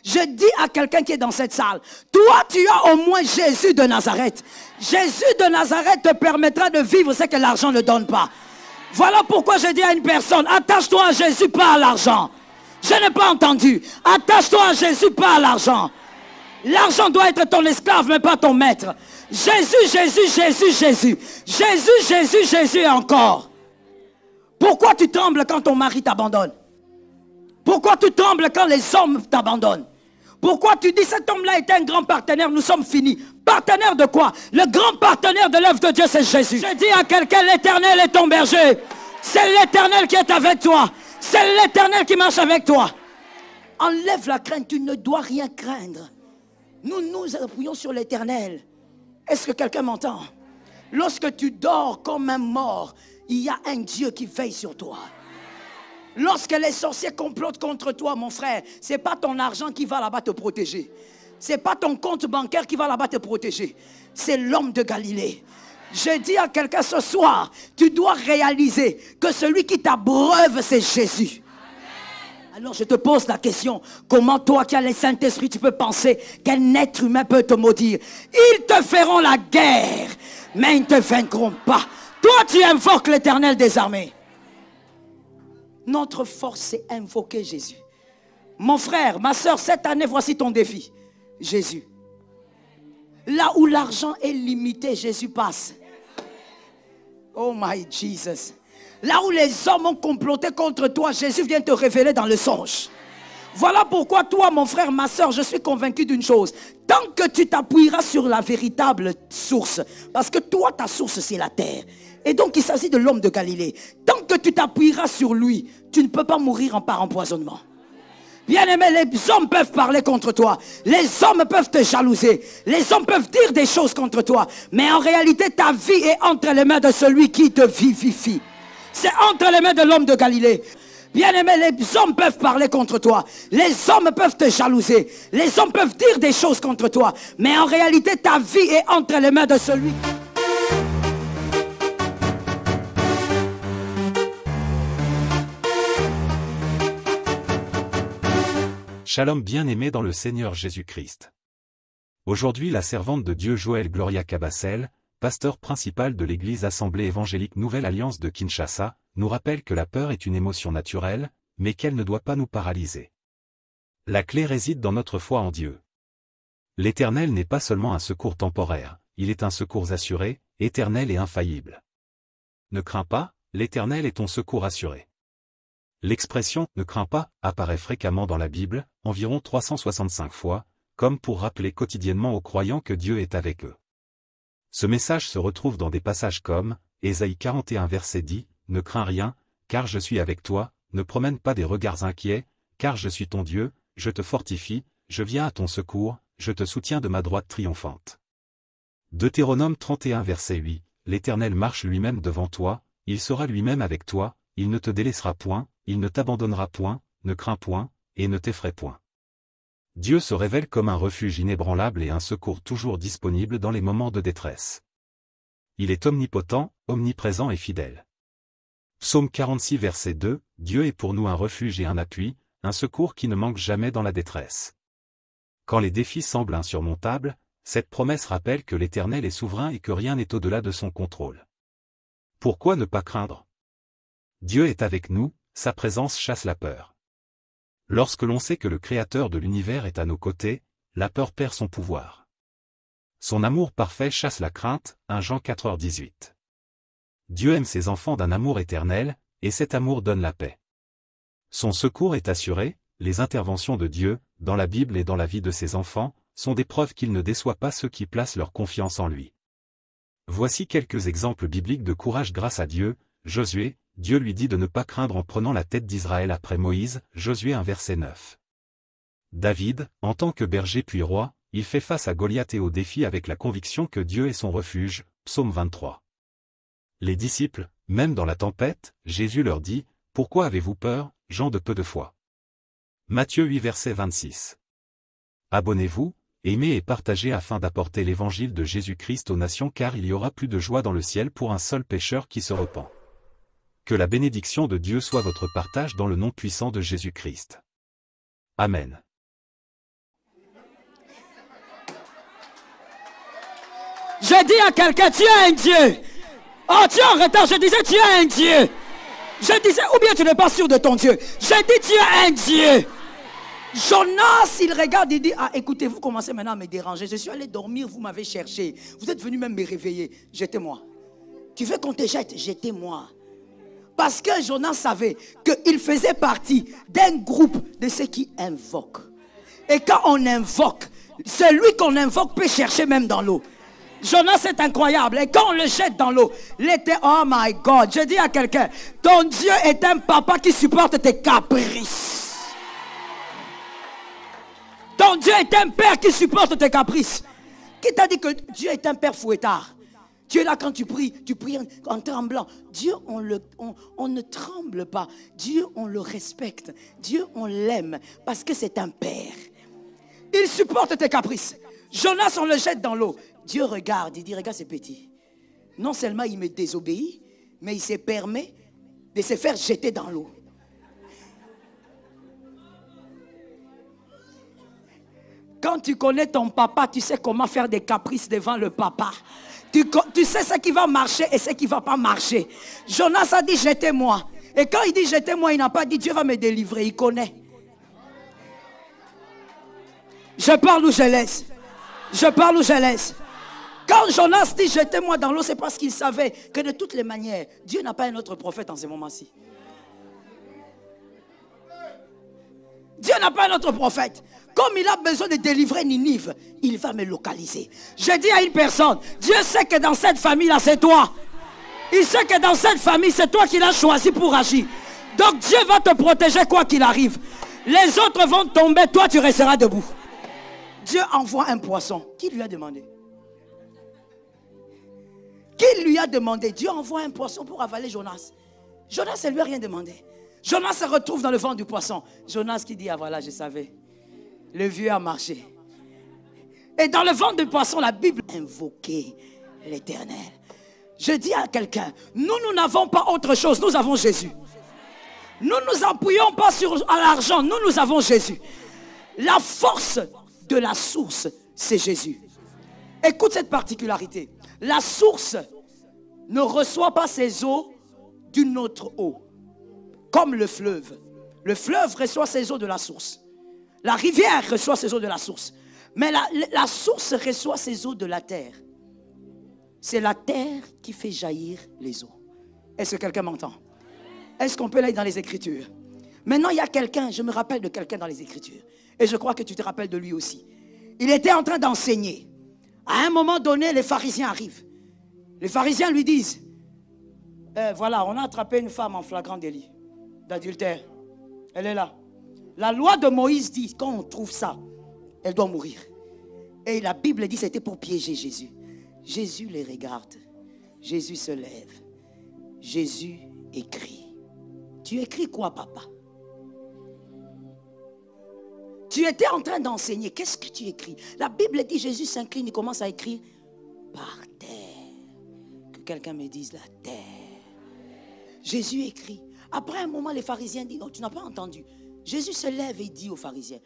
Je dis à quelqu'un qui est dans cette salle, toi tu as au moins Jésus de Nazareth. Jésus de Nazareth te permettra de vivre ce que l'argent ne donne pas. Voilà pourquoi je dis à une personne, attache-toi à Jésus, pas à l'argent. Je n'ai pas entendu. Attache-toi à Jésus, pas à l'argent. L'argent doit être ton esclave, mais pas ton maître. Jésus, Jésus, Jésus, Jésus. Jésus, Jésus, Jésus encore. Pourquoi tu trembles quand ton mari t'abandonne? Pourquoi tu trembles quand les hommes t'abandonnent? Pourquoi tu dis cet homme-là était un grand partenaire, nous sommes finis? Partenaire de quoi? Le grand partenaire de l'œuvre de Dieu, c'est Jésus. Je dis à quelqu'un, l'Éternel est ton berger. C'est l'Éternel qui est avec toi. C'est l'Éternel qui marche avec toi. Enlève la crainte, tu ne dois rien craindre. Nous nous appuyons sur l'Éternel. Est-ce que quelqu'un m'entend? Lorsque tu dors comme un mort, il y a un Dieu qui veille sur toi. Lorsque les sorciers complotent contre toi, mon frère, ce n'est pas ton argent qui va là-bas te protéger. Ce n'est pas ton compte bancaire qui va là-bas te protéger. C'est l'homme de Galilée. Je dis à quelqu'un ce soir, tu dois réaliser que celui qui t'abreuve, c'est Jésus. Alors je te pose la question, comment toi qui as le Saint-Esprit, tu peux penser qu'un être humain peut te maudire? Ils te feront la guerre, mais ils ne te vaincront pas. Toi, tu invoques l'Éternel des armées. Notre force, c'est invoquer Jésus. Mon frère, ma soeur, cette année, voici ton défi. Jésus. Là où l'argent est limité, Jésus passe. Oh my Jesus. Là où les hommes ont comploté contre toi, Jésus vient te révéler dans le songe. Voilà pourquoi toi, mon frère, ma soeur, je suis convaincu d'une chose. Tant que tu t'appuieras sur la véritable source, parce que toi, ta source, c'est la terre. Et donc, il s'agit de l'homme de Galilée. Tant que tu t'appuieras sur lui, tu ne peux pas mourir par empoisonnement. Bien-aimé, les hommes peuvent parler contre toi. Les hommes peuvent te jalouser. Les hommes peuvent dire des choses contre toi. Mais en réalité, ta vie est entre les mains de celui qui te vivifie. C'est entre les mains de l'homme de Galilée. Bien-aimé, les hommes peuvent parler contre toi. Les hommes peuvent te jalouser. Les hommes peuvent dire des choses contre toi. Mais en réalité, ta vie est entre les mains de celui. Shalom bien-aimé dans le Seigneur Jésus-Christ. Aujourd'hui la servante de Dieu Joël Gloria Cabassel, pasteur principal de l'église Assemblée évangélique Nouvelle Alliance de Kinshasa, nous rappelle que la peur est une émotion naturelle, mais qu'elle ne doit pas nous paralyser. La clé réside dans notre foi en Dieu. L'Éternel n'est pas seulement un secours temporaire, il est un secours assuré, éternel et infaillible. Ne crains pas, l'Éternel est ton secours assuré. L'expression « ne crains pas » apparaît fréquemment dans la Bible, environ 365 fois, comme pour rappeler quotidiennement aux croyants que Dieu est avec eux. Ce message se retrouve dans des passages comme Ésaïe 41 verset 10, « Ne crains rien, car je suis avec toi, ne promène pas des regards inquiets, car je suis ton Dieu, je te fortifie, je viens à ton secours, je te soutiens de ma droite triomphante. » Deutéronome 31 verset 8, « L'Éternel marche lui-même devant toi, il sera lui-même avec toi, il ne te délaissera point, il ne t'abandonnera point, ne crains point, et ne t'effraie point. » Dieu se révèle comme un refuge inébranlable et un secours toujours disponible dans les moments de détresse. Il est omnipotent, omniprésent et fidèle. Psaume 46 verset 2, « Dieu est pour nous un refuge et un appui, un secours qui ne manque jamais dans la détresse. » Quand les défis semblent insurmontables, cette promesse rappelle que l'Éternel est souverain et que rien n'est au-delà de son contrôle. Pourquoi ne pas craindre? Dieu est avec nous, sa présence chasse la peur. Lorsque l'on sait que le Créateur de l'univers est à nos côtés, la peur perd son pouvoir. Son amour parfait chasse la crainte, 1 Jean 4h18. Dieu aime ses enfants d'un amour éternel, et cet amour donne la paix. Son secours est assuré, les interventions de Dieu, dans la Bible et dans la vie de ses enfants, sont des preuves qu'il ne déçoit pas ceux qui placent leur confiance en lui. Voici quelques exemples bibliques de courage grâce à Dieu. Josué, Dieu lui dit de ne pas craindre en prenant la tête d'Israël après Moïse, Josué 1 verset 9. David, en tant que berger puis roi, il fait face à Goliath et au défi avec la conviction que Dieu est son refuge, Psaume 23. Les disciples, même dans la tempête, Jésus leur dit, « Pourquoi avez-vous peur, gens de peu de foi ?» Matthieu 8 verset 26. Abonnez-vous, aimez et partagez afin d'apporter l'évangile de Jésus-Christ aux nations car il y aura plus de joie dans le ciel pour un seul pécheur qui se repent. Que la bénédiction de Dieu soit votre partage dans le nom puissant de Jésus-Christ. Amen. Je dis à quelqu'un, tu es un Dieu. Oh, tu es en retard. Je disais, tu es un Dieu. Je disais, ou bien tu n'es pas sûr de ton Dieu. Je dis, tu es un Dieu. Jonas, il regarde, il dit, ah, écoutez, vous commencez maintenant à me déranger. Je suis allé dormir, vous m'avez cherché. Vous êtes venu même me réveiller. Jetez-moi. Tu veux qu'on te jette? Jetez-moi. Parce que Jonas savait qu'il faisait partie d'un groupe de ceux qui invoquent. Et quand on invoque, celui qu'on invoque peut chercher même dans l'eau. Jonas est incroyable. Et quand on le jette dans l'eau, oh my God. Je dis à quelqu'un, ton Dieu est un papa qui supporte tes caprices. Ton Dieu est un père qui supporte tes caprices. Qui t'a dit que Dieu est un père fouettard? Dieu est là quand tu pries en tremblant. Dieu, on ne tremble pas. Dieu, on le respecte. Dieu, on l'aime parce que c'est un père. Il supporte tes caprices. Jonas, on le jette dans l'eau. Dieu regarde, il dit, regarde, c'est petit. Non seulement il me désobéit, mais il se permet de se faire jeter dans l'eau. Quand tu connais ton papa, tu sais comment faire des caprices devant le papa. Tu sais ce qui va marcher et ce qui ne va pas marcher. Jonas a dit, jetez-moi. Et quand il dit, jetez-moi, il n'a pas dit, Dieu va me délivrer. Il connaît. Je parle ou je laisse. Je parle ou je laisse. Quand Jonas dit jetez-moi dans l'eau, c'est parce qu'il savait que de toutes les manières, Dieu n'a pas un autre prophète en ce moment-ci. Dieu n'a pas un autre prophète. Comme il a besoin de délivrer Ninive, il va me localiser. Je dis à une personne, Dieu sait que dans cette famille-là, c'est toi. Il sait que dans cette famille, c'est toi qui l'as choisi pour agir. Donc Dieu va te protéger quoi qu'il arrive. Les autres vont tomber, toi tu resteras debout. Dieu envoie un poisson. Qui lui a demandé? Qui lui a demandé? Dieu envoie un poisson pour avaler Jonas. Jonas ne lui a rien demandé. Jonas se retrouve dans le ventre du poisson. Jonas qui dit, ah voilà, je savais. Le vieux a marché. Et dans le ventre du poisson, la Bible invoquait l'Éternel. Je dis à quelqu'un, nous n'avons pas autre chose, nous avons Jésus. Nous ne nous appuyons pas sur l'argent, nous avons Jésus. La force de la source, c'est Jésus. Écoute cette particularité. La source ne reçoit pas ses eaux d'une autre eau. Comme le fleuve. Le fleuve reçoit ses eaux de la source. La rivière reçoit ses eaux de la source. Mais la source reçoit ses eaux de la terre. C'est la terre qui fait jaillir les eaux. Est-ce que quelqu'un m'entend? Est-ce qu'on peut aller dans les Écritures? Maintenant, il y a quelqu'un, je me rappelle de quelqu'un dans les Écritures. Et je crois que tu te rappelles de lui aussi. Il était en train d'enseigner. À un moment donné, les pharisiens arrivent. Les pharisiens lui disent, voilà, on a attrapé une femme en flagrant délit d'adultère. Elle est là. La loi de Moïse dit, quand on trouve ça, elle doit mourir. Et la Bible dit, c'était pour piéger Jésus. Jésus les regarde. Jésus se lève. Jésus écrit. Tu écris quoi, papa? Tu étais en train d'enseigner. Qu'est-ce que tu écris? La Bible dit, Jésus s'incline, il commence à écrire par terre. Que quelqu'un me dise la terre. Jésus écrit. Après un moment, les pharisiens disent, oh, tu n'as pas entendu. Jésus se lève et dit aux pharisiens,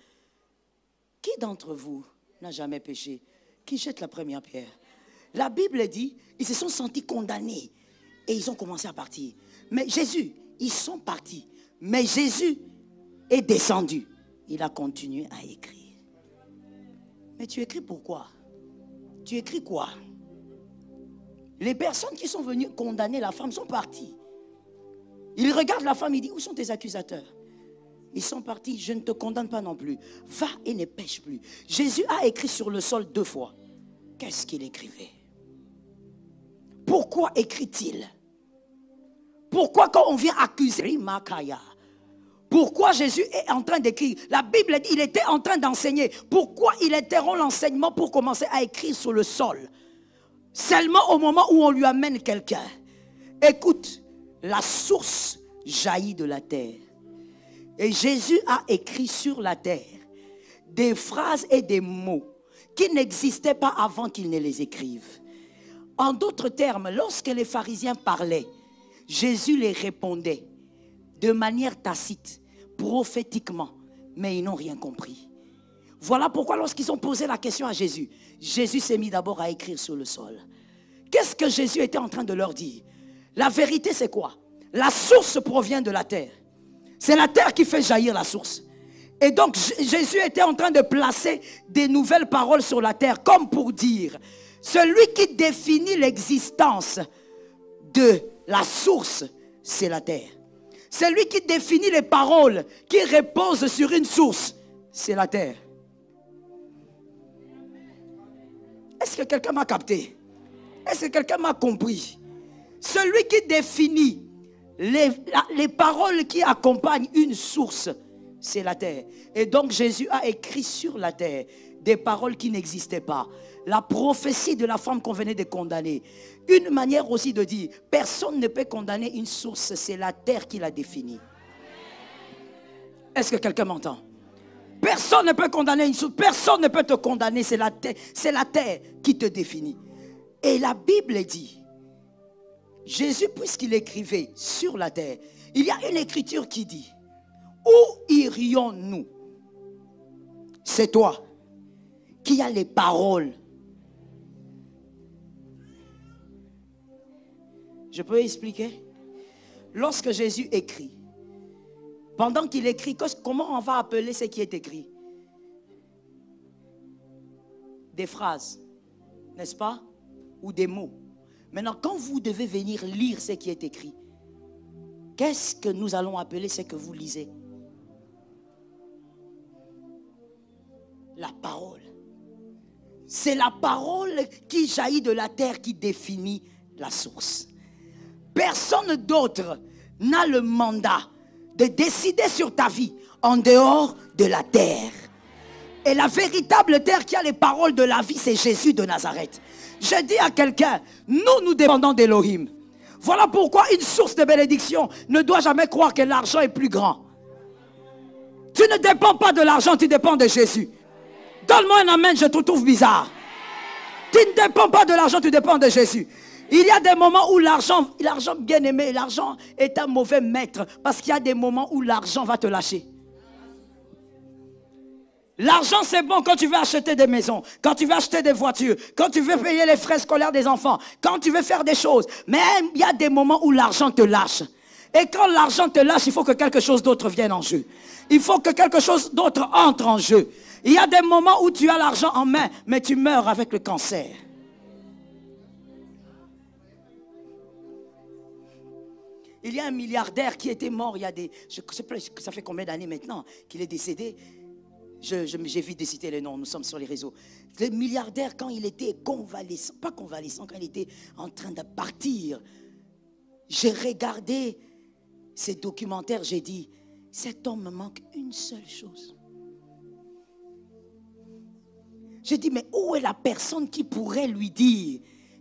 qui d'entre vous n'a jamais péché? Qui jette la première pierre? La Bible dit, ils se sont sentis condamnés et ils ont commencé à partir. Mais Jésus, ils sont partis. Mais Jésus est descendu. Il a continué à écrire. Mais tu écris pourquoi? Tu écris quoi? Les personnes qui sont venues condamner la femme sont parties. Il regarde la femme, il dit, où sont tes accusateurs? Ils sont partis, je ne te condamne pas non plus. Va et ne pêche plus. Jésus a écrit sur le sol 2 fois. Qu'est-ce qu'il écrivait? Pourquoi écrit-il? Pourquoi quand on vient accuser Makaya? Pourquoi Jésus est en train d'écrire? La Bible dit, il était en train d'enseigner. Pourquoi il interrompt l'enseignement pour commencer à écrire sur le sol? Seulement au moment où on lui amène quelqu'un. Écoute, la source jaillit de la terre. Et Jésus a écrit sur la terre des phrases et des mots qui n'existaient pas avant qu'il ne les écrive. En d'autres termes, lorsque les pharisiens parlaient, Jésus les répondait de manière tacite, prophétiquement, mais ils n'ont rien compris. Voilà pourquoi lorsqu'ils ont posé la question à Jésus, Jésus s'est mis d'abord à écrire sur le sol. Qu'est-ce que Jésus était en train de leur dire? La vérité, c'est quoi? La source provient de la terre. C'est la terre qui fait jaillir la source. Et donc Jésus était en train de placer des nouvelles paroles sur la terre, comme pour dire, celui qui définit l'existence de la source, c'est la terre. Celui qui définit les paroles qui reposent sur une source, c'est la terre. Est-ce que quelqu'un m'a capté? Est-ce que quelqu'un m'a compris? Celui qui définit les paroles qui accompagnent une source, c'est la terre. Et donc Jésus a écrit sur la terre des paroles qui n'existaient pas. La prophétie de la femme qu'on venait de condamner. Une manière aussi de dire, personne ne peut condamner une source, c'est la terre qui la définit. Est-ce que quelqu'un m'entend? Personne ne peut condamner une source, personne ne peut te condamner, c'est la terre qui te définit. Et la Bible dit, Jésus, puisqu'il écrivait sur la terre, il y a une écriture qui dit, où irions-nous? C'est toi qui as les paroles. Je peux expliquer? Lorsque Jésus écrit, pendant qu'il écrit, comment on va appeler ce qui est écrit? Des phrases, n'est-ce pas? Ou des mots. Maintenant, quand vous devez venir lire ce qui est écrit, qu'est-ce que nous allons appeler ce que vous lisez? La parole. C'est la parole qui jaillit de la terre qui définit la source. Personne d'autre n'a le mandat de décider sur ta vie en dehors de la terre. Et la véritable terre qui a les paroles de la vie, c'est Jésus de Nazareth. Je dis à quelqu'un, nous dépendons d'Élohim. Voilà pourquoi une source de bénédiction ne doit jamais croire que l'argent est plus grand. Tu ne dépends pas de l'argent, tu dépends de Jésus. Donne-moi un amen, je te trouve bizarre. Tu ne dépends pas de l'argent, tu dépends de Jésus. Il y a des moments où l'argent bien aimé, l'argent est un mauvais maître. Parce qu'il y a des moments où l'argent va te lâcher. L'argent c'est bon quand tu veux acheter des maisons, quand tu veux acheter des voitures, quand tu veux payer les frais scolaires des enfants, quand tu veux faire des choses. Mais il y a des moments où l'argent te lâche. Et quand l'argent te lâche, il faut que quelque chose d'autre vienne en jeu. Il faut que quelque chose d'autre entre en jeu. Il y a des moments où tu as l'argent en main, mais tu meurs avec le cancer. Il y a un milliardaire qui était mort il y a des... Je ne sais plus, ça fait combien d'années maintenant qu'il est décédé. J'évite de citer les noms, nous sommes sur les réseaux. Le milliardaire, quand il était convalescent, pas convalescent, quand il était en train de partir, j'ai regardé ces documentaires, j'ai dit, cet homme me manque une seule chose. J'ai dit, mais où est la personne qui pourrait lui dire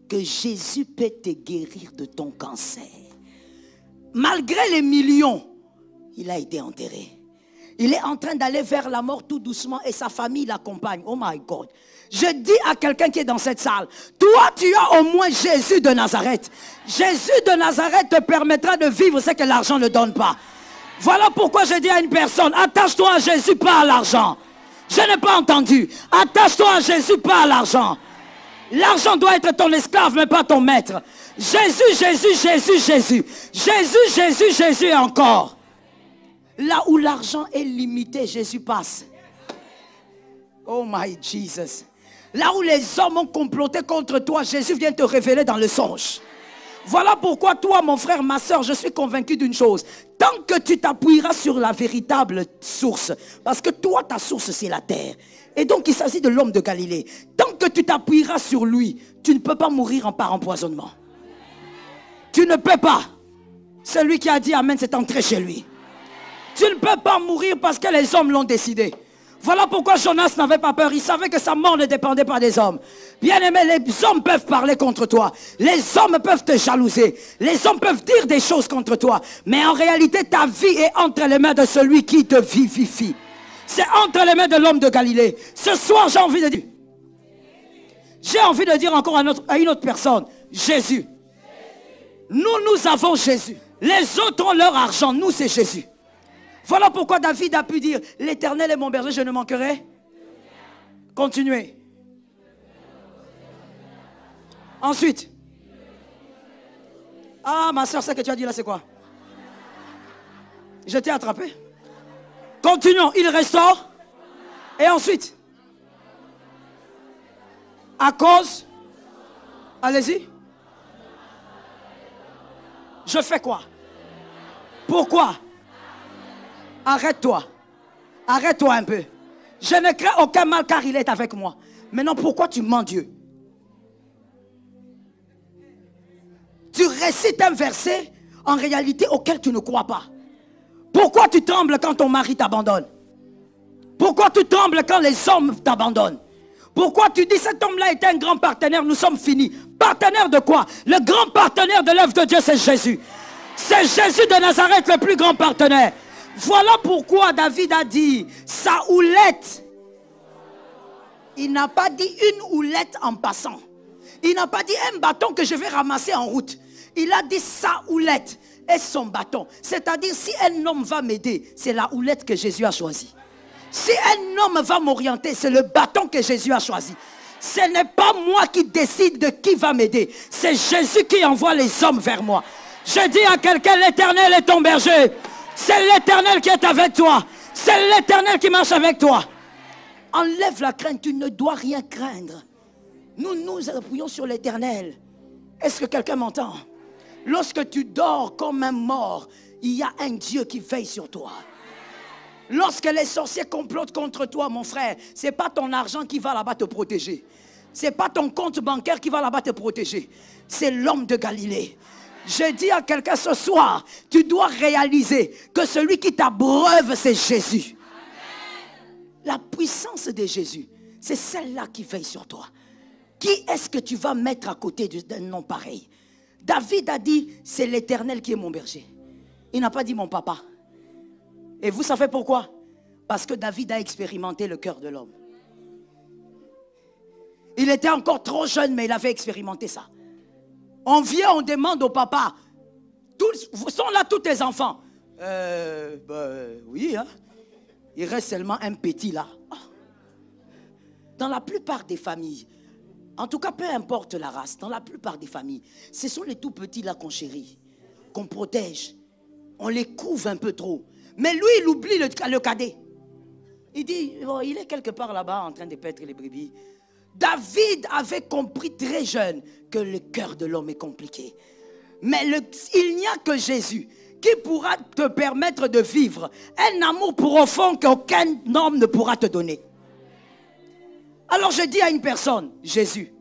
que Jésus peut te guérir de ton cancer? Malgré les millions, il a été enterré. Il est en train d'aller vers la mort tout doucement et sa famille l'accompagne. Oh my God. Je dis à quelqu'un qui est dans cette salle, toi tu as au moins Jésus de Nazareth. Jésus de Nazareth te permettra de vivre ce que l'argent ne donne pas. Voilà pourquoi je dis à une personne, attache-toi à Jésus, pas à l'argent. Je n'ai pas entendu. Attache-toi à Jésus, pas à l'argent. L'argent doit être ton esclave, mais pas ton maître. Jésus, Jésus, Jésus, Jésus. Jésus, Jésus, Jésus et encore. Là où l'argent est limité, Jésus passe. Oh my Jesus. Là où les hommes ont comploté contre toi, Jésus vient te révéler dans le songe. Voilà pourquoi toi, mon frère, ma soeur, je suis convaincu d'une chose. Tant que tu t'appuieras sur la véritable source, parce que toi, ta source, c'est la terre. Et donc, il s'agit de l'homme de Galilée. Tant que tu t'appuieras sur lui, tu ne peux pas mourir par empoisonnement. Tu ne peux pas. Celui qui a dit Amen, c'est entré chez lui. Tu ne peux pas mourir parce que les hommes l'ont décidé. Voilà pourquoi Jonas n'avait pas peur. Il savait que sa mort ne dépendait pas des hommes. Bien aimé, les hommes peuvent parler contre toi. Les hommes peuvent te jalouser. Les hommes peuvent dire des choses contre toi. Mais en réalité, ta vie est entre les mains de celui qui te vivifie. C'est entre les mains de l'homme de Galilée. Ce soir, j'ai envie de dire. J'ai envie de dire encore à une autre personne. Jésus. Nous avons Jésus. Les autres ont leur argent. Nous, c'est Jésus. Voilà pourquoi David a pu dire, l'Éternel est mon berger, je ne manquerai. Continuez. Ensuite. Ah, ma soeur, ce que tu as dit là, c'est quoi? Je t'ai attrapé. Continuons. Il restaure. Et ensuite. À cause. Allez-y. Je fais quoi? Pourquoi? Arrête-toi. Arrête-toi un peu. Je ne crains aucun mal car il est avec moi. Maintenant, pourquoi tu mens Dieu? Tu récites un verset en réalité auquel tu ne crois pas. Pourquoi tu trembles quand ton mari t'abandonne? Pourquoi tu trembles quand les hommes t'abandonnent? Pourquoi tu dis cet homme-là est un grand partenaire, nous sommes finis? Partenaire de quoi? Le grand partenaire de l'œuvre de Dieu, c'est Jésus. C'est Jésus de Nazareth, le plus grand partenaire. Voilà pourquoi David a dit, sa houlette. Il n'a pas dit une houlette en passant. Il n'a pas dit un bâton que je vais ramasser en route. Il a dit sa houlette et son bâton. C'est-à-dire, si un homme va m'aider, c'est la houlette que Jésus a choisie. Si un homme va m'orienter, c'est le bâton que Jésus a choisi. Ce n'est pas moi qui décide de qui va m'aider. C'est Jésus qui envoie les hommes vers moi. Je dis à quelqu'un, l'Éternel est ton berger. C'est l'Éternel qui est avec toi. C'est l'Éternel qui marche avec toi. Enlève la crainte, tu ne dois rien craindre. Nous nous appuyons sur l'Éternel. Est-ce que quelqu'un m'entend? Lorsque tu dors comme un mort, il y a un Dieu qui veille sur toi. Lorsque les sorciers complotent contre toi, mon frère, ce n'est pas ton argent qui va là-bas te protéger. Ce n'est pas ton compte bancaire qui va là-bas te protéger. C'est l'homme de Galilée. Je dis à quelqu'un ce soir, tu dois réaliser que celui qui t'abreuve, c'est Jésus. La puissance de Jésus, c'est celle-là qui veille sur toi. Qui est-ce que tu vas mettre à côté d'un nom pareil? David a dit, c'est l'Éternel qui est mon berger. Il n'a pas dit mon papa. Et vous savez pourquoi? Parce que David a expérimenté le cœur de l'homme. Il était encore trop jeune, mais il avait expérimenté ça. On vient, on demande au papa, sont là tous tes enfants? Oui, hein? Il reste seulement un petit là. Oh. Dans la plupart des familles, en tout cas peu importe la race, dans la plupart des familles, ce sont les tout petits là qu'on chérit, qu'on protège. On les couve un peu trop. Mais lui, il oublie le cadet. Il dit, oh, il est quelque part là-bas en train de paître les brebis. David avait compris très jeune que le cœur de l'homme est compliqué. Mais il n'y a que Jésus qui pourra te permettre de vivre un amour profond qu'aucun homme ne pourra te donner. Alors je dis à une personne, Jésus,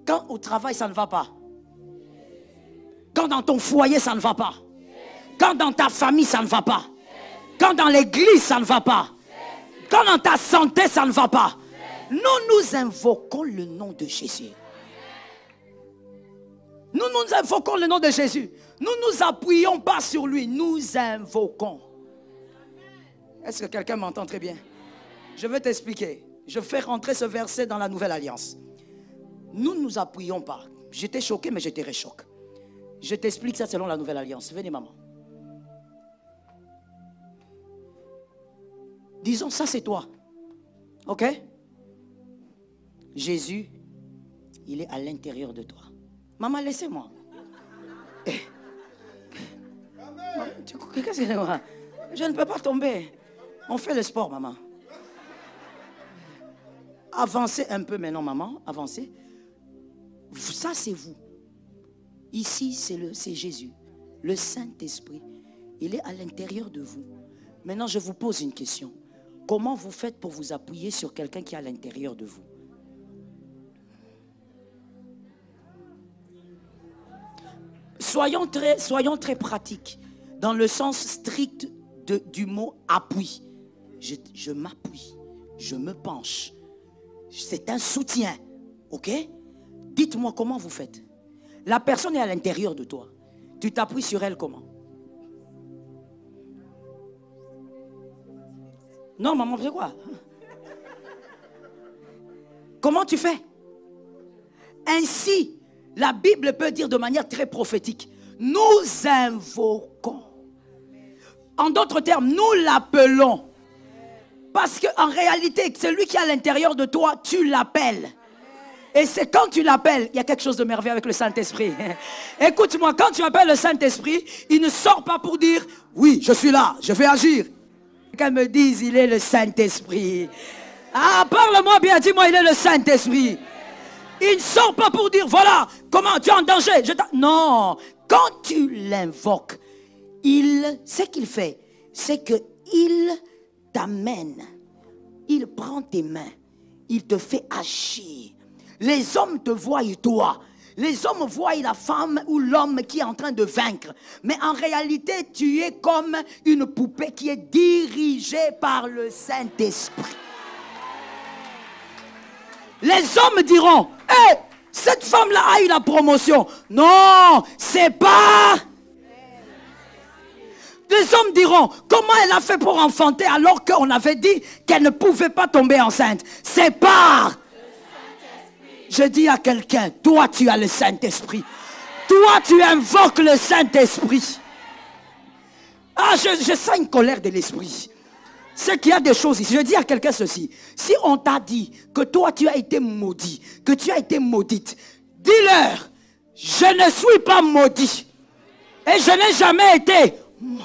quand au travail ça ne va pas, quand dans ton foyer ça ne va pas, quand dans ta famille ça ne va pas, quand dans l'église ça ne va pas, quand dans ta santé ça ne va pas, nous invoquons le nom de Jésus. Nous invoquons le nom de Jésus. Nous ne nous appuyons pas sur lui, nous invoquons. Est-ce que quelqu'un m'entend très bien? Je vais t'expliquer. Je fais rentrer ce verset dans la nouvelle alliance. Nous ne nous appuyons pas. J'étais choqué, mais je te réchoque. Je t'explique ça selon la nouvelle alliance. Venez, maman. Disons, ça c'est toi. Ok? Jésus, il est à l'intérieur de toi. Maman, laissez-moi. Qu'est-ce que c'est? Je ne peux pas tomber. On fait le sport, maman. Avancez un peu maintenant, maman. Avancez. Ça, c'est vous. Ici, c'est Jésus. Le Saint-Esprit. Il est à l'intérieur de vous. Maintenant, je vous pose une question. Comment vous faites pour vous appuyer sur quelqu'un qui est à l'intérieur de vous? Soyons très pratiques. Dans le sens strict du mot appui. Je m'appuie. Je me penche. C'est un soutien. Ok? Dites-moi comment vous faites. La personne est à l'intérieur de toi. Tu t'appuies sur elle comment? Non, maman, c'est quoi? Comment tu fais? Ainsi, la Bible peut dire de manière très prophétique, nous invoquons. En d'autres termes, nous l'appelons. Parce qu'en réalité, celui qui est à l'intérieur de toi, tu l'appelles. Et c'est quand tu l'appelles, il y a quelque chose de merveilleux avec le Saint-Esprit. Écoute-moi, quand tu appelles le Saint-Esprit, il ne sort pas pour dire, oui, je suis là, je vais agir. Quelqu'un me dise, il est le Saint-Esprit. Ah, parle-moi bien, dis-moi, il est le Saint-Esprit. Il ne sort pas pour dire, voilà, comment tu es en danger. Non, quand tu l'invoques, ce qu'il fait, c'est qu'il t'amène, il prend tes mains, il te fait agir. Les hommes te voient toi. Les hommes voient la femme ou l'homme qui est en train de vaincre. Mais en réalité, tu es comme une poupée qui est dirigée par le Saint-Esprit. Les hommes diront, hé, cette femme-là a eu la promotion. Non, c'est pas... Les hommes diront, comment elle a fait pour enfanter alors qu'on avait dit qu'elle ne pouvait pas tomber enceinte. C'est pas... Je dis à quelqu'un, toi tu as le Saint-Esprit. Toi tu invoques le Saint-Esprit. Ah, je sens une colère de l'Esprit. C'est qu'il y a des choses ici. Je dis à quelqu'un ceci. Si on t'a dit que toi tu as été maudit, que tu as été maudite, dis-leur, je ne suis pas maudit. Et je n'ai jamais été maudit.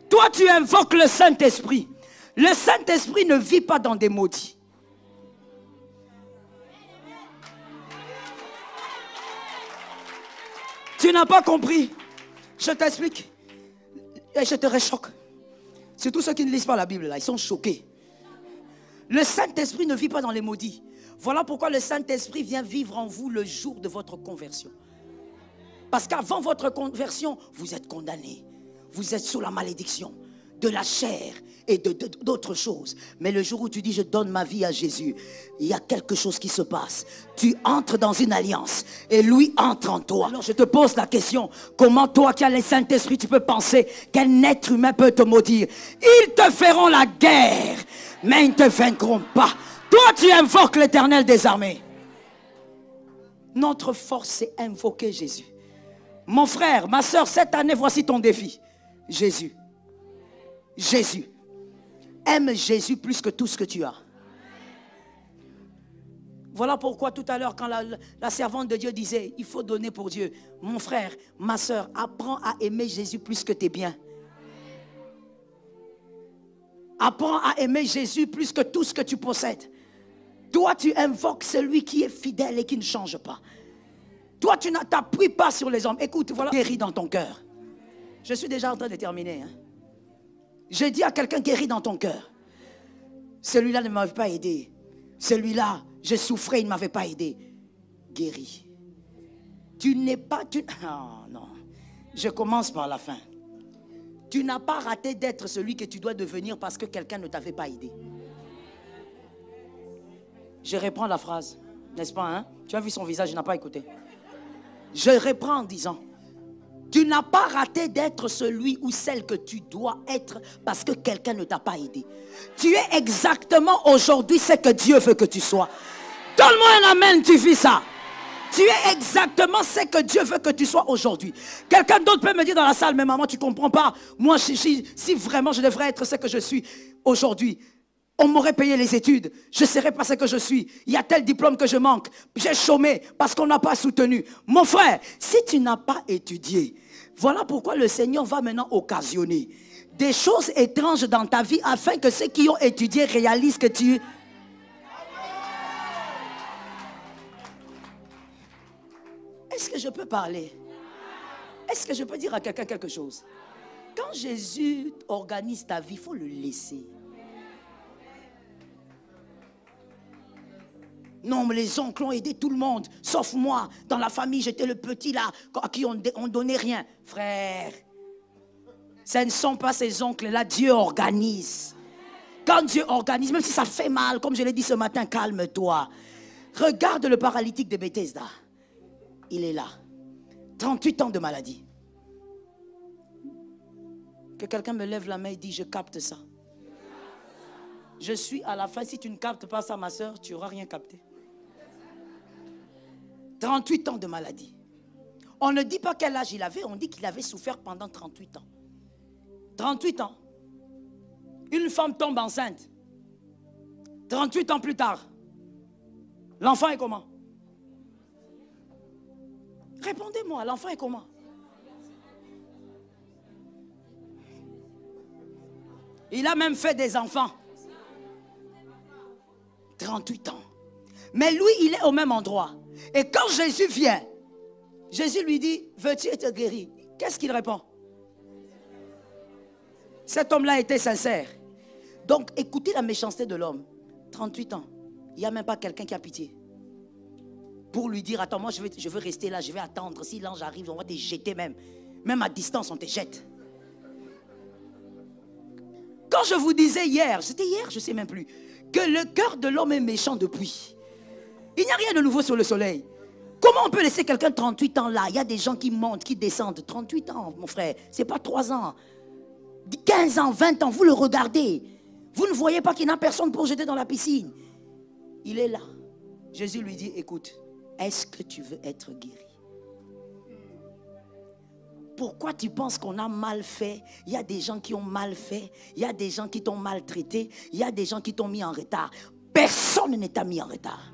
Toi tu invoques le Saint-Esprit. Le Saint-Esprit ne vit pas dans des maudits. Tu n'as pas compris. Je t'explique. Et je te réchoque. Surtout ceux qui ne lisent pas la Bible, là, ils sont choqués. Le Saint-Esprit ne vit pas dans les maudits. Voilà pourquoi le Saint-Esprit vient vivre en vous le jour de votre conversion. Parce qu'avant votre conversion, vous êtes condamné. Vous êtes sous la malédiction de la chair et d'autres choses. Mais le jour où tu dis je donne ma vie à Jésus, il y a quelque chose qui se passe. Tu entres dans une alliance et lui entre en toi. Alors je te pose la question, comment toi qui as le Saint-Esprit tu peux penser qu'un être humain peut te maudire? Ils te feront la guerre, mais ils ne te vaincront pas. Toi tu invoques l'Éternel des armées. Notre force c'est invoquer Jésus. Mon frère, ma soeur, cette année voici ton défi. Jésus. Jésus. Aime Jésus plus que tout ce que tu as. Voilà pourquoi tout à l'heure quand la servante de Dieu disait il faut donner pour Dieu. Mon frère, ma soeur, apprends à aimer Jésus plus que tes biens. Apprends à aimer Jésus plus que tout ce que tu possèdes. Toi tu invoques celui qui est fidèle et qui ne change pas. Toi tu ne t'appuies pas sur les hommes. Écoute, voilà, guéris dans ton cœur. Je suis déjà en train de terminer. J'ai dit à quelqu'un guéris dans ton cœur. Celui-là ne m'avait pas aidé. Celui-là, je souffrais, il ne m'avait pas aidé. Guéris. Tu n'es pas... Oh non. Je commence par la fin. Tu n'as pas raté d'être celui que tu dois devenir parce que quelqu'un ne t'avait pas aidé. Je reprends la phrase. N'est-ce pas, hein? Tu as vu son visage, il n'a pas écouté. Je reprends en disant... Tu n'as pas raté d'être celui ou celle que tu dois être parce que quelqu'un ne t'a pas aidé. Tu es exactement aujourd'hui ce que Dieu veut que tu sois. Donne-moi un amen, tu vis ça. Tu es exactement ce que Dieu veut que tu sois aujourd'hui. Quelqu'un d'autre peut me dire dans la salle, mais maman, tu ne comprends pas. Moi, si vraiment je devrais être ce que je suis aujourd'hui, on m'aurait payé les études. Je ne serais pas ce que je suis. Il y a tel diplôme que je manque. J'ai chômé parce qu'on n'a pas soutenu. Mon frère, si tu n'as pas étudié, voilà pourquoi le Seigneur va maintenant occasionner des choses étranges dans ta vie afin que ceux qui ont étudié réalisent que tu... Est-ce que je peux parler? Est-ce que je peux dire à quelqu'un quelque chose? Quand Jésus organise ta vie, il faut le laisser. Non, mais les oncles ont aidé tout le monde, sauf moi. Dans la famille, j'étais le petit là, à qui on ne donnait rien. Frère, ce ne sont pas ces oncles-là, Dieu organise. Quand Dieu organise, même si ça fait mal, comme je l'ai dit ce matin, calme-toi. Regarde le paralytique de Bethesda. Il est là. 38 ans de maladie. Que quelqu'un me lève la main et dit, je capte ça. Je suis à la fin, si tu ne captes pas ça, ma soeur, tu n'auras rien capté. 38 ans de maladie. On ne dit pas quel âge il avait, on dit qu'il avait souffert pendant 38 ans. 38 ans. Une femme tombe enceinte. 38 ans plus tard. L'enfant est comment? Répondez-moi, l'enfant est comment? Il a même fait des enfants. 38 ans. Mais lui, il est au même endroit. Et quand Jésus vient, Jésus lui dit, veux-tu être guéri? Qu'est-ce qu'il répond? Cet homme-là était sincère. Donc, écoutez la méchanceté de l'homme. 38 ans. Il n'y a même pas quelqu'un qui a pitié. Pour lui dire, attends, moi je veux rester là, je vais attendre. Si l'ange arrive, on va te jeter même. Même à distance, on te jette. Quand je vous disais hier, c'était hier, je ne sais même plus, que le cœur de l'homme est méchant depuis. Il n'y a rien de nouveau sur le soleil. Comment on peut laisser quelqu'un de 38 ans là? Il y a des gens qui montent, qui descendent. 38 ans, mon frère, ce n'est pas 3 ans. 15 ans, 20 ans, vous le regardez. Vous ne voyez pas qu'il n'y a personne pour jeter dans la piscine. Il est là. Jésus lui dit, écoute, est-ce que tu veux être guéri? Pourquoi tu penses qu'on a mal fait? Il y a des gens qui ont mal fait. Il y a des gens qui t'ont maltraité. Il y a des gens qui t'ont mis en retard. Personne ne t'a mis en retard.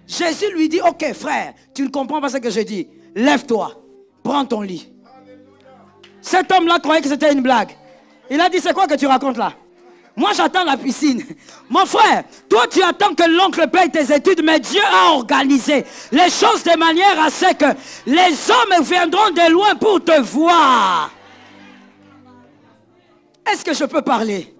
Jésus lui dit, ok frère, tu ne comprends pas ce que je dis. Lève-toi, prends ton lit. Cet homme-là croyait que c'était une blague. Il a dit, c'est quoi que tu racontes là? Moi j'attends la piscine. Mon frère, toi tu attends que l'oncle paye tes études, mais Dieu a organisé les choses de manière à ce que les hommes viendront de loin pour te voir. Est-ce que je peux parler?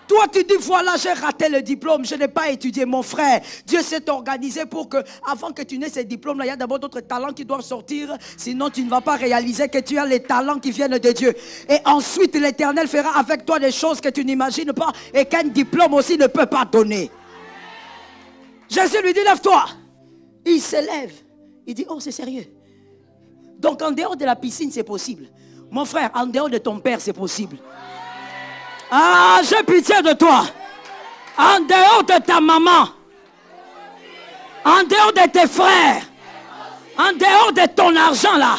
Toi tu dis, voilà, j'ai raté le diplôme, je n'ai pas étudié. Mon frère, Dieu s'est organisé pour que, avant que tu n'aies ces diplômes-là, il y a d'abord d'autres talents qui doivent sortir. Sinon tu ne vas pas réaliser que tu as les talents qui viennent de Dieu. Et ensuite l'Éternel fera avec toi des choses que tu n'imagines pas et qu'un diplôme aussi ne peut pas donner. Jésus lui dit, lève-toi. Il se lève. Il dit, oh c'est sérieux. Donc en dehors de la piscine c'est possible. Mon frère, en dehors de ton père c'est possible. Ah, j'ai pitié de toi. En dehors de ta maman, en dehors de tes frères, en dehors de ton argent là.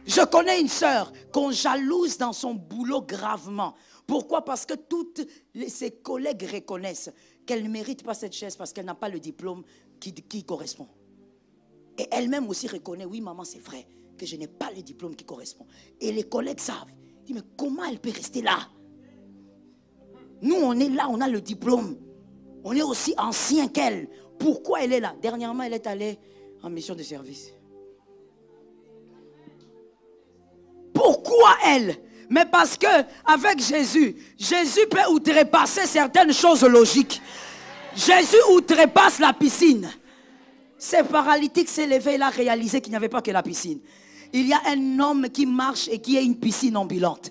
Je connais une sœur qu'on jalouse dans son boulot gravement. Pourquoi? Parce que toutes ses collègues reconnaissent qu'elle ne mérite pas cette chaise parce qu'elle n'a pas le diplôme qui correspond. Et elle-même aussi reconnaît, oui maman c'est vrai, que je n'ai pas le diplôme qui correspond. Et les collègues savent. Ils disent, mais comment elle peut rester là? Nous, on est là, on a le diplôme. On est aussi ancien qu'elle. Pourquoi elle est là? Dernièrement, elle est allée en mission de service. Pourquoi elle? Mais parce que avec Jésus, Jésus peut outrepasser certaines choses logiques. Jésus outrepasse la piscine. Ce paralytique s'est levé, il a réalisé qu'il n'y avait pas que la piscine. Il y a un homme qui marche et qui a une piscine ambulante.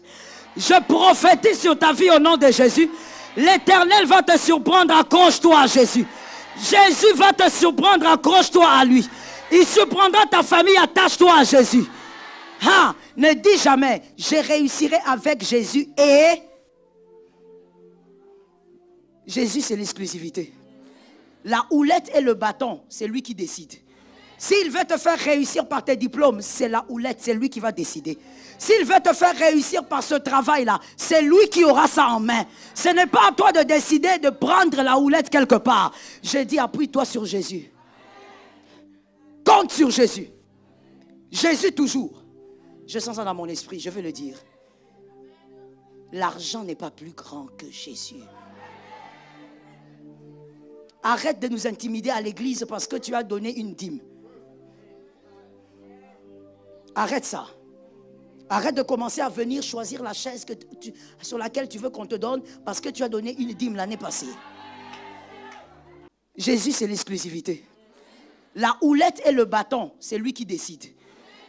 Je prophétise sur ta vie au nom de Jésus. L'Éternel va te surprendre, accroche-toi à Jésus. Jésus va te surprendre, accroche-toi à lui. Il surprendra ta famille, attache-toi à Jésus. Ah, ne dis jamais, je réussirai avec Jésus et... Jésus, c'est l'exclusivité. La houlette et le bâton, c'est lui qui décide. S'il veut te faire réussir par tes diplômes, c'est la houlette, c'est lui qui va décider. S'il veut te faire réussir par ce travail-là, c'est lui qui aura ça en main. Ce n'est pas à toi de décider de prendre la houlette quelque part. J'ai dit, appuie-toi sur Jésus. Compte sur Jésus. Jésus toujours. Je sens ça dans mon esprit, je vais le dire. L'argent n'est pas plus grand que Jésus. Arrête de nous intimider à l'église parce que tu as donné une dîme. Arrête ça. Arrête de commencer à venir choisir la chaise sur laquelle tu veux qu'on te donne parce que tu as donné une dîme l'année passée. Jésus, c'est l'exclusivité. La houlette et le bâton, c'est lui qui décide.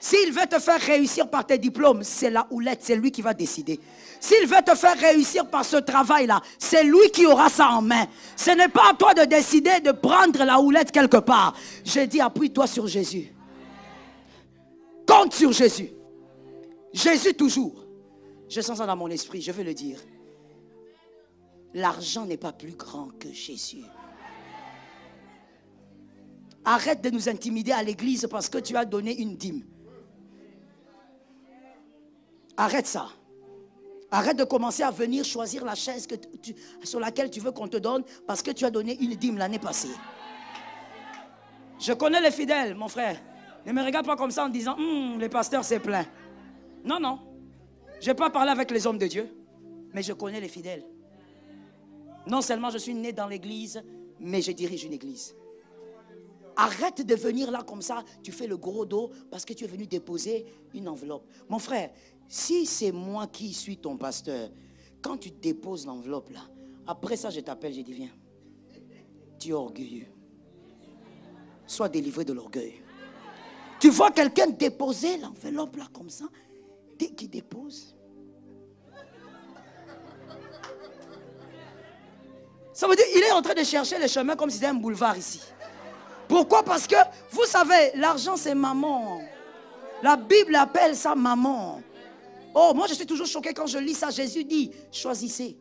S'il veut te faire réussir par tes diplômes, c'est la houlette, c'est lui qui va décider. S'il veut te faire réussir par ce travail-là, c'est lui qui aura ça en main. Ce n'est pas à toi de décider de prendre la houlette quelque part. J'ai dit, appuie-toi sur Jésus. Compte sur Jésus. Jésus toujours. Je sens ça dans mon esprit, je vais le dire. L'argent n'est pas plus grand que Jésus. Arrête de nous intimider à l'église parce que tu as donné une dîme. Arrête ça. Arrête de commencer à venir choisir la chaise sur laquelle tu veux qu'on te donne parce que tu as donné une dîme l'année passée. Je connais les fidèles, mon frère. Ne me regarde pas comme ça en disant les pasteurs c'est plein. Non, non. Je n'ai pas parlé avec les hommes de Dieu, mais je connais les fidèles. Non seulement je suis né dans l'église, mais je dirige une église. Arrête de venir là comme ça, tu fais le gros dos parce que tu es venu déposer une enveloppe. Mon frère, si c'est moi qui suis ton pasteur, quand tu déposes l'enveloppe là, après ça je t'appelle, je dis viens. Tu es orgueilleux. Sois délivré de l'orgueil. Tu vois quelqu'un déposer l'enveloppe là comme ça, dès qu'il dépose. Ça veut dire qu'il est en train de chercher le chemin comme si c'était un boulevard ici. Pourquoi? Parce que, vous savez, l'argent c'est maman. La Bible appelle ça maman. Oh, moi je suis toujours choqué quand je lis ça. Jésus dit, choisissez.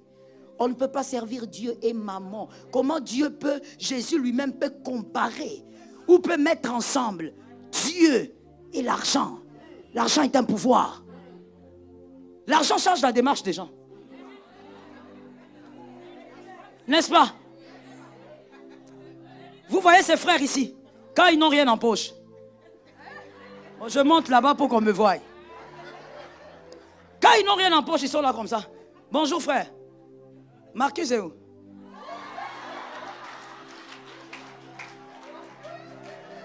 On ne peut pas servir Dieu et maman. Comment Dieu peut, Jésus lui-même peut comparer ou peut mettre ensemble Dieu et l'argent. L'argent est un pouvoir. L'argent change la démarche des gens. N'est-ce pas? Vous voyez ces frères ici, quand ils n'ont rien en poche. Je monte là-bas pour qu'on me voie. Quand ils n'ont rien en poche, ils sont là comme ça. Bonjour frère. Marcus est où?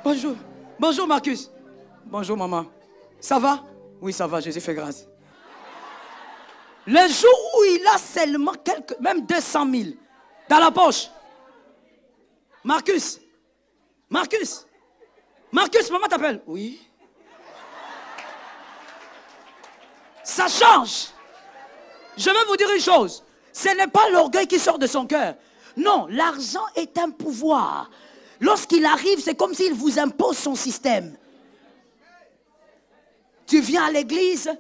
Bonjour. Bonjour Marcus. Bonjour maman. Ça va? Oui, ça va, Jésus fait grâce. Le jour où il a seulement même 200 000 dans la poche. Marcus. Marcus. Marcus, maman t'appelle. Oui. Ça change. Je vais vous dire une chose. Ce n'est pas l'orgueil qui sort de son cœur. Non, l'argent est un pouvoir. Lorsqu'il arrive, c'est comme s'il vous impose son système. Tu viens à l'église,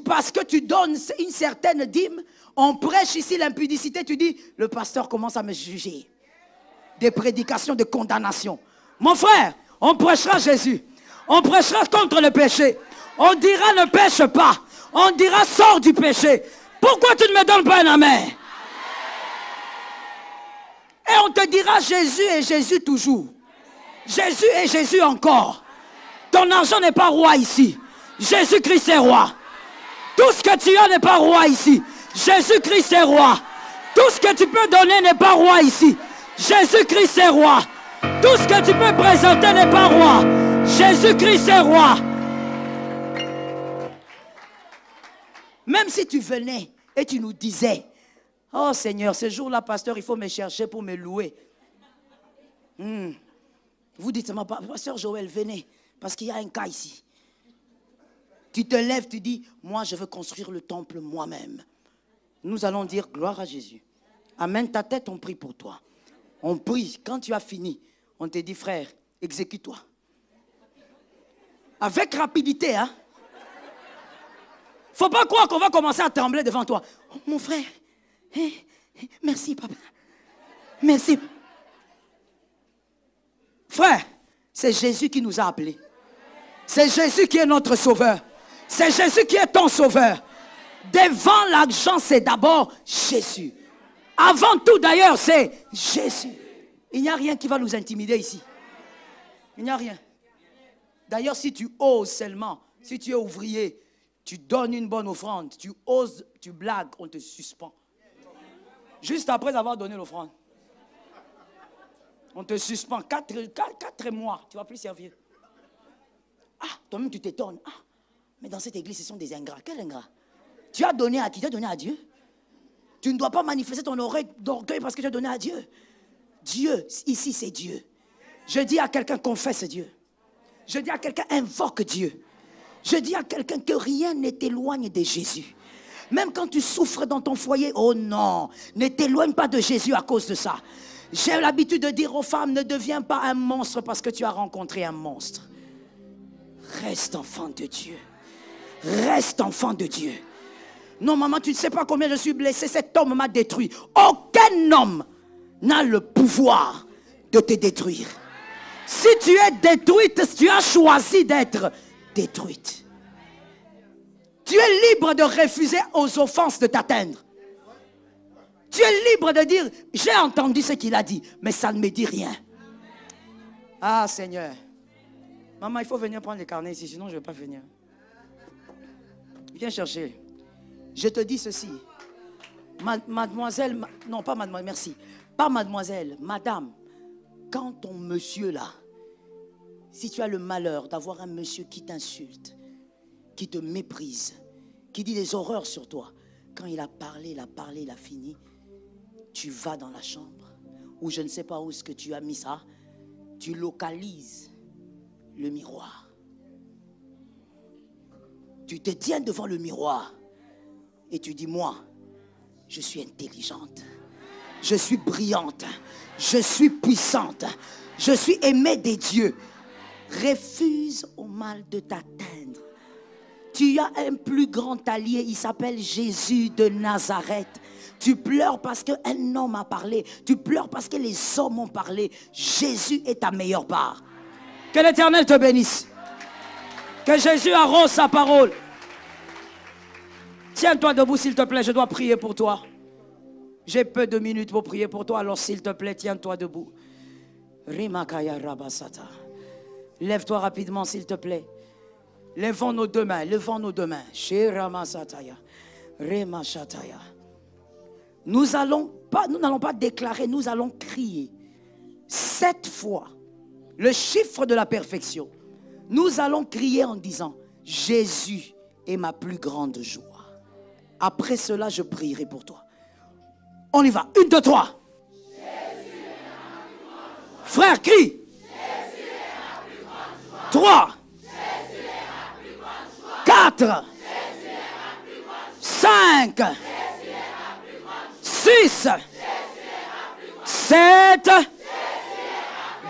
parce que tu donnes une certaine dîme, on prêche ici l'impudicité, tu dis, le pasteur commence à me juger. Des prédications de condamnation. Mon frère, on prêchera Jésus. On prêchera contre le péché. On dira ne pêche pas. On dira sors du péché. Pourquoi tu ne me donnes pas un amen? Et on te dira Jésus et Jésus toujours. Jésus et Jésus encore. Ton argent n'est pas roi ici. Jésus-Christ est roi. Tout ce que tu as n'est pas roi ici. Jésus-Christ est roi. Tout ce que tu peux donner n'est pas roi ici. Jésus-Christ est roi. Tout ce que tu peux présenter n'est pas roi. Jésus-Christ est roi. Même si tu venais et tu nous disais, oh Seigneur, ce jour-là, pasteur, il faut me chercher pour me louer. Vous dites, pasteur Joël, venez, parce qu'il y a un cas ici. Tu te lèves, tu dis, moi je veux construire le temple moi-même. Nous allons dire gloire à Jésus. Amène ta tête, on prie pour toi. On prie, quand tu as fini, on te dit frère, exécute-toi. Avec rapidité, hein. Faut pas croire qu'on va commencer à trembler devant toi. Oh, mon frère, merci papa. Merci. Frère, c'est Jésus qui nous a appelés. C'est Jésus qui est notre sauveur. C'est Jésus qui est ton sauveur. Devant l'argent, c'est d'abord Jésus. Avant tout d'ailleurs, c'est Jésus. Il n'y a rien qui va nous intimider ici. Il n'y a rien. D'ailleurs, si tu oses seulement, si tu es ouvrier, tu donnes une bonne offrande, tu oses, tu blagues, on te suspend. Juste après avoir donné l'offrande. On te suspend 4 mois, tu ne vas plus servir. Ah, toi-même tu t'étonnes. Ah, mais dans cette église, ce sont des ingrats. Quel ingrat? Tu as donné à qui? Tu as donné à Dieu. Tu ne dois pas manifester ton orgueil parce que tu as donné à Dieu. Dieu, ici c'est Dieu. Je dis à quelqu'un, confesse Dieu. Je dis à quelqu'un, invoque Dieu. Je dis à quelqu'un que rien ne t'éloigne de Jésus. Même quand tu souffres dans ton foyer, oh non, ne t'éloigne pas de Jésus à cause de ça. J'ai l'habitude de dire aux femmes, ne deviens pas un monstre parce que tu as rencontré un monstre. Reste enfant de Dieu. Reste enfant de Dieu. Non, maman, tu ne sais pas combien je suis blessé. Cet homme m'a détruit. Aucun homme n'a le pouvoir de te détruire. Si tu es détruite, tu as choisi d'être détruite. Tu es libre de refuser aux offenses de t'atteindre. Tu es libre de dire, j'ai entendu ce qu'il a dit, mais ça ne me dit rien. Ah Seigneur. Maman, il faut venir prendre les carnets ici, sinon je ne vais pas venir. Viens chercher. Je te dis ceci. Mademoiselle, non pas mademoiselle, merci. Pas mademoiselle, madame. Quand ton monsieur là, si tu as le malheur d'avoir un monsieur qui t'insulte, qui te méprise, qui dit des horreurs sur toi, quand il a parlé, il a fini, tu vas dans la chambre, ou je ne sais pas où est-ce que tu as mis ça, tu localises le miroir. Tu te tiens devant le miroir et tu dis, moi, je suis intelligente, je suis brillante, je suis puissante, je suis aimée des dieux. Refuse au mal de t'atteindre. Tu as un plus grand allié, il s'appelle Jésus de Nazareth. Tu pleures parce qu'un homme a parlé. Tu pleures parce que les hommes ont parlé. Jésus est ta meilleure part. Que l'Éternel te bénisse. Que Jésus arrose sa parole. Tiens-toi debout s'il te plaît, je dois prier pour toi. J'ai peu de minutes pour prier pour toi, alors s'il te plaît, tiens-toi debout. Rimakaya Rabasata. Lève-toi rapidement s'il te plaît. Levons nos deux mains, levons nos deux mains. Shiramasataya. Remashataya. Nous n'allons pas déclarer, nous allons crier 7 fois le chiffre de la perfection. Nous allons crier en disant, Jésus est ma plus grande joie. Après cela, je prierai pour toi. On y va. 1, 2, 3. Frère, crie. 3. 4. 5. 6. 7.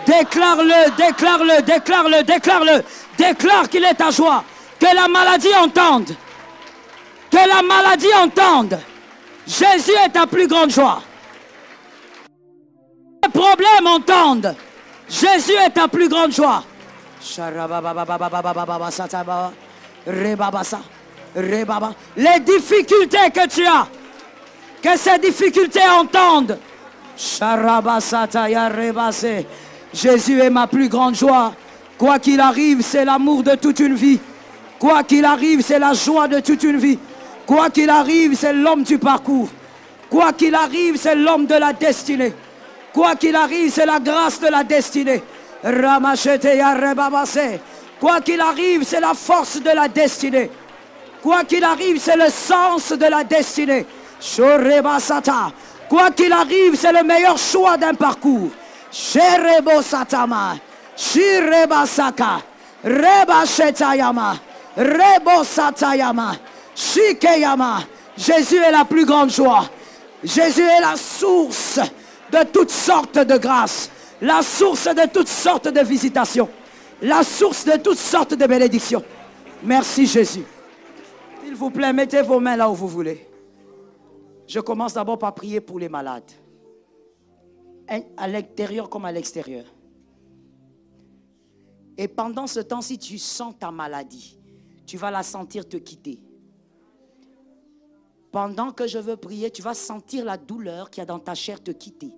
Déclare-le, déclare-le, déclare-le, déclare-le. Déclare qu'il est ta joie. Que la maladie entende. Que la maladie entende. Jésus est ta plus grande joie. Les problèmes entendent. Jésus est ta plus grande joie. Les difficultés que tu as, que ces difficultés entendent. Jésus est ma plus grande joie. Quoi qu'il arrive, c'est l'amour de toute une vie. Quoi qu'il arrive, c'est la joie de toute une vie. Quoi qu'il arrive, c'est l'homme du parcours. Quoi qu'il arrive, c'est l'homme de la destinée. Quoi qu'il arrive, c'est la grâce de la destinée. Quoi qu'il arrive, c'est la force de la destinée. Quoi qu'il arrive, c'est le sens de la destinée. Quoi qu'il arrive, c'est le meilleur choix d'un parcours. Shirebasaka, Rebashetayama, Rebosatayama, Shikeyama. Jésus est la plus grande joie. Jésus est la source de toutes sortes de grâces, la source de toutes sortes de visitations, la source de toutes sortes de bénédictions. Merci Jésus. S'il vous plaît, mettez vos mains là où vous voulez. Je commence d'abord par prier pour les malades, à l'intérieur comme à l'extérieur. Et pendant ce temps, si tu sens ta maladie, tu vas la sentir te quitter. Pendant que je veux prier, tu vas sentir la douleur qu'il y a dans ta chair te quitter.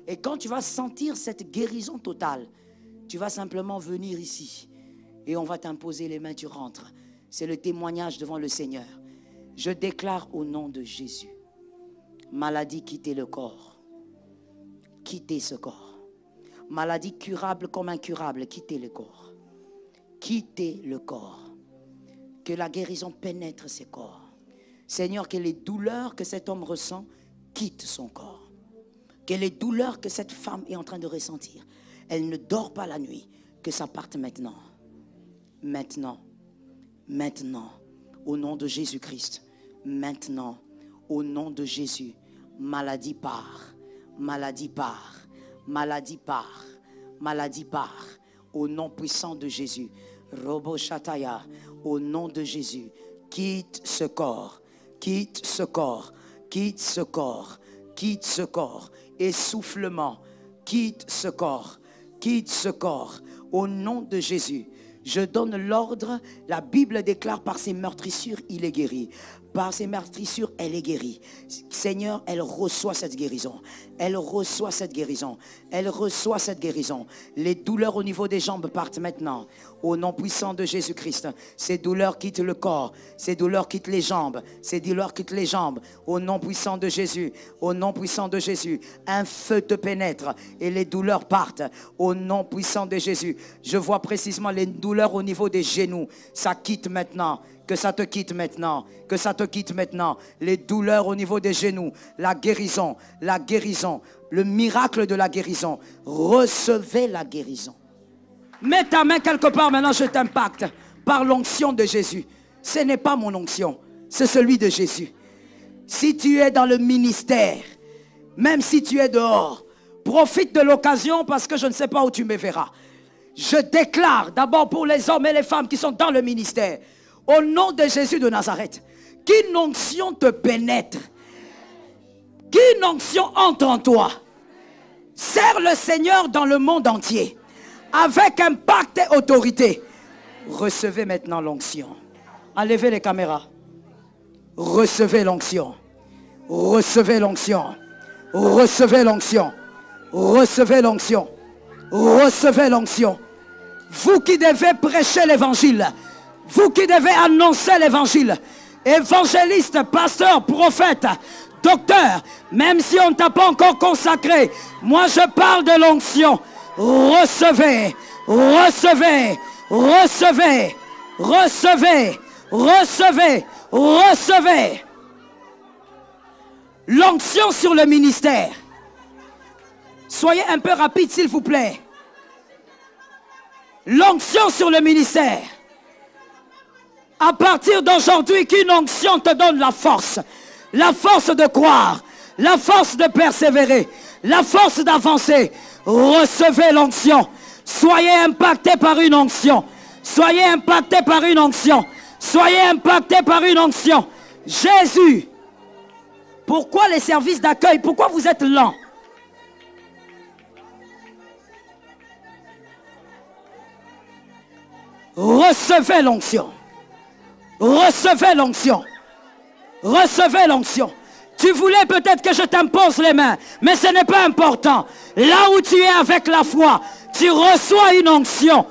Et quand tu vas sentir cette guérison totale, tu vas simplement venir ici et on va t'imposer les mains, tu rentres. C'est le témoignage devant le Seigneur. Je déclare au nom de Jésus, maladie, quittez le corps. Quittez ce corps. Maladie curable comme incurable, quittez le corps. Quittez le corps. Que la guérison pénètre ces corps. Seigneur, que les douleurs que cet homme ressent quittent son corps. Que les douleurs que cette femme est en train de ressentir, elle ne dort pas la nuit, que ça parte maintenant. Maintenant. Maintenant. Au nom de Jésus-Christ. Maintenant. Au nom de Jésus. Maladie part. Maladie part. Maladie part. Maladie part. Au nom puissant de Jésus. Robo Shataya. Au nom de Jésus. Quitte ce corps. Quitte ce corps, quitte ce corps, quitte ce corps. Essoufflement, quitte ce corps, quitte ce corps. Au nom de Jésus, Je donne l'ordre. La Bible déclare par ses meurtrissures, il est guéri. Par ses meurtrissures, elle est guérie. Seigneur, elle reçoit cette guérison. Elle reçoit cette guérison. Elle reçoit cette guérison. Les douleurs au niveau des jambes partent maintenant. Au nom puissant de Jésus-Christ. Ces douleurs quittent le corps. Ces douleurs quittent les jambes. Ces douleurs quittent les jambes. Au nom puissant de Jésus. Au nom puissant de Jésus. Un feu te pénètre et les douleurs partent. Au nom puissant de Jésus. Je vois précisément les douleurs au niveau des genoux. Ça quitte maintenant. Que ça te quitte maintenant, que ça te quitte maintenant. Les douleurs au niveau des genoux, la guérison, le miracle de la guérison. Recevez la guérison. Mets ta main quelque part maintenant, je t'impacte par l'onction de Jésus. Ce n'est pas mon onction, c'est celui de Jésus. Si tu es dans le ministère, même si tu es dehors, profite de l'occasion parce que je ne sais pas où tu me verras. Je déclare d'abord pour les hommes et les femmes qui sont dans le ministère, au nom de Jésus de Nazareth, qu'une onction te pénètre, qu'une onction entre en toi. Sers le Seigneur dans le monde entier, avec impact et autorité. Recevez maintenant l'onction. Enlevez les caméras. Recevez l'onction. Recevez l'onction. Recevez l'onction. Recevez l'onction. Recevez l'onction. Vous qui devez prêcher l'évangile, vous qui devez annoncer l'évangile, évangéliste, pasteur, prophète, docteur, même si on ne t'a pas encore consacré, moi je parle de l'onction. Recevez, recevez, recevez, recevez, recevez, recevez. L'onction sur le ministère. Soyez un peu rapide s'il vous plaît. L'onction sur le ministère. À partir d'aujourd'hui, qu'une onction te donne la force de croire, la force de persévérer, la force d'avancer. Recevez l'onction. Soyez impactés par une onction. Soyez impactés par une onction. Soyez impactés par une onction. Jésus. Pourquoi les services d'accueil? Pourquoi vous êtes lents? Recevez l'onction. Recevez l'onction. Recevez l'onction. Tu voulais peut-être que je t'impose les mains, mais ce n'est pas important. Là où tu es avec la foi, tu reçois une onction.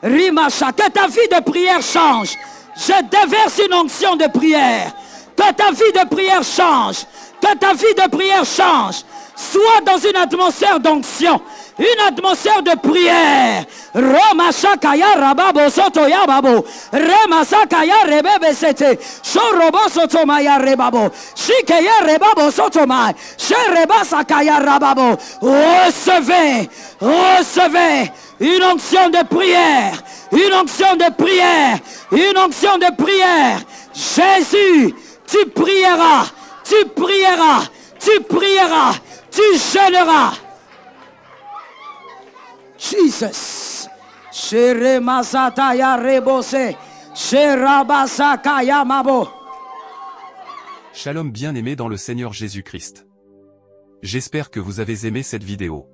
Rimacha, que ta vie de prière change. Je déverse une onction de prière. Que ta vie de prière change. Que ta vie de prière change. Sois dans une atmosphère d'onction. Une atmosphère de prière. Roma shakaya rababo soto yababo. Rema sakaya rebebe sete. Shorobo soto maya rebabo. Shikeya rebabo soto mai. Shereba sakaya rababo. Recevez, recevez une onction de prière. Une onction de prière. Une onction de prière. Jésus, tu prieras. Tu prieras. Tu prieras. Tu jeûneras. Jesus. Shalom bien-aimés dans le Seigneur Jésus-Christ. J'espère que vous avez aimé cette vidéo.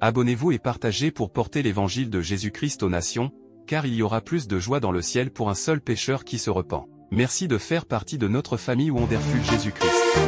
Abonnez-vous et partagez pour porter l'évangile de Jésus-Christ aux nations, car il y aura plus de joie dans le ciel pour un seul pécheur qui se repent. Merci de faire partie de notre famille Wonderful Jésus-Christ.